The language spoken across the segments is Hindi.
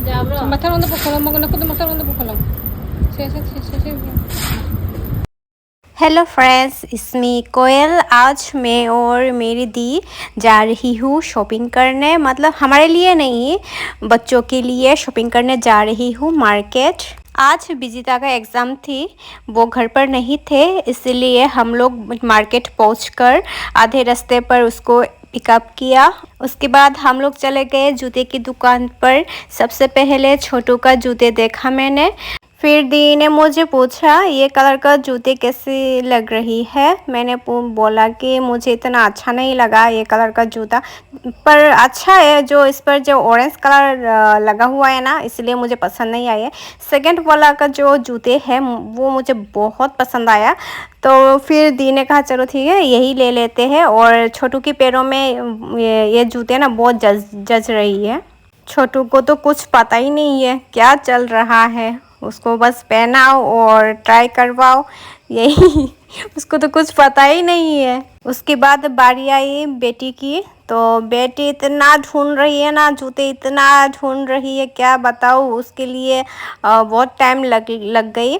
Matar onda po kolong maganda ko matar onda po kolong. Hello friends, इसमें कोयल। आज मैं और मेरी दी जा रही हूँ शॉपिंग करने। मतलब हमारे लिए नहीं, बच्चों के लिए शॉपिंग करने जा रही हूँ मार्केट। आज विजिता का एग्ज़ाम थी, वो घर पर नहीं थे, इसलिए हम लोग मार्केट पहुंचकर आधे रास्ते पर उसको पिकअप किया। उसके बाद हम लोग चले गए जूते की दुकान पर। सबसे पहले छोटू का जूते देखा मैंने। फिर दी ने मुझे पूछा ये कलर का जूते कैसी लग रही है। मैंने बोला कि मुझे इतना अच्छा नहीं लगा ये कलर का जूता, पर अच्छा है। जो इस पर जो ऑरेंज कलर लगा हुआ है ना, इसलिए मुझे पसंद नहीं आया। सेकंड वाला का जो जूते हैं वो मुझे बहुत पसंद आया। तो फिर दी ने कहा चलो ठीक है यही ले लेते हैं। और छोटू के पैरों में ये जूते ना बहुत जच रही है। छोटू को तो कुछ पता ही नहीं है क्या चल रहा है, उसको बस पहनाओ और ट्राई करवाओ, यही उसको तो कुछ पता ही नहीं है। उसके बाद बारी आई बेटी की, तो बेटी इतना ढूंढ रही है ना जूते, इतना ढूंढ रही है क्या बताऊँ। उसके लिए बहुत टाइम लग गई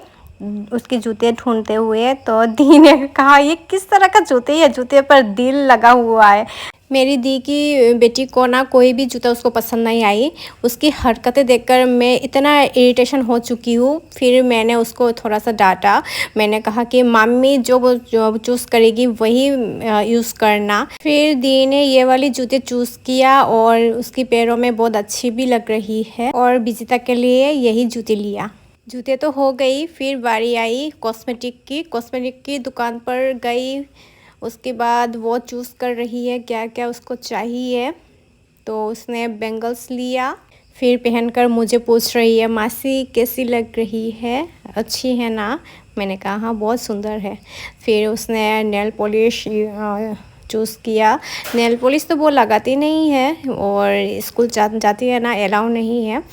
उसके जूते ढूंढते हुए। तो दी ने कहा ये किस तरह का जूते है, जूते पर दिल लगा हुआ है। मेरी दी की बेटी को ना कोई भी जूता उसको पसंद नहीं आई। उसकी हरकतें देखकर मैं इतना इरिटेशन हो चुकी हूँ। फिर मैंने उसको थोड़ा सा डांटा। मैंने कहा कि मम्मी जो चूज़ करेगी वही यूज़ करना। फिर दी ने ये वाली जूते चूज़ किया और उसकी पैरों में बहुत अच्छी भी लग रही है, और विजिता के लिए यही जूते लिया। जूते तो हो गई, फिर बारी आई कॉस्मेटिक की दुकान पर गई। उसके बाद वो चूज़ कर रही है क्या क्या उसको चाहिए। तो उसने बैंगल्स लिया, फिर पहनकर मुझे पूछ रही है मासी कैसी लग रही है, अच्छी है ना। मैंने कहा हाँ बहुत सुंदर है। फिर उसने नेल पॉलिश चूज़ किया। नेल पॉलिश तो वो लगाती नहीं है, और स्कूल जाती है ना, अलाउ नहीं है।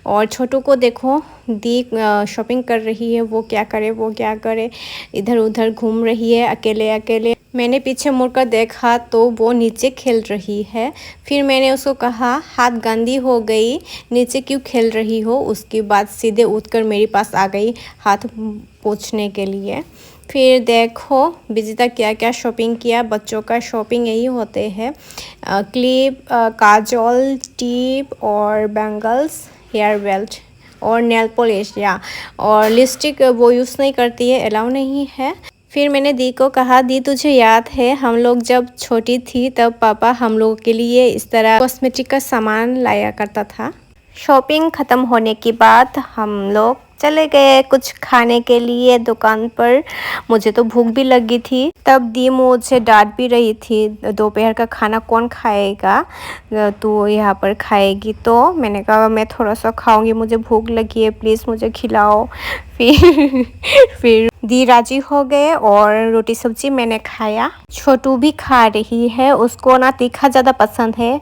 और छोटू को देखो, दी शॉपिंग कर रही है, वो क्या करे, इधर उधर घूम रही है अकेले अकेले। मैंने पीछे मुड़कर देखा तो वो नीचे खेल रही है। फिर मैंने उसको कहा हाथ गंदी हो गई, नीचे क्यों खेल रही हो। उसके बाद सीधे उठकर मेरे पास आ गई हाथ पोंछने के लिए। फिर देखो विजिता क्या क्या शॉपिंग किया। बच्चों का शॉपिंग यही होते हैं, क्लिप, काजल, टिप और बैंगल्स, हेयर बेल्ट और नेल पॉलिश और लिपस्टिक वो यूज़ नहीं करती है, अलाउ नहीं है। फिर मैंने दी को कहा दी तुझे याद है हम लोग जब छोटी थी तब पापा हम लोगों के लिए इस तरह कॉस्मेटिक का सामान लाया करता था। शॉपिंग ख़त्म होने के बाद हम लोग चले गए कुछ खाने के लिए दुकान पर। मुझे तो भूख भी लगी थी। तब दी मुझे डांट भी रही थी दोपहर का खाना कौन खाएगा, तू यहाँ पर खाएगी। तो मैंने कहा मैं थोड़ा सा खाऊंगी, मुझे भूख लगी है, प्लीज़ मुझे खिलाओ। फिर दी राजी हो गए और रोटी सब्जी मैंने खाया। छोटू भी खा रही है, उसको ना तीखा ज़्यादा पसंद है।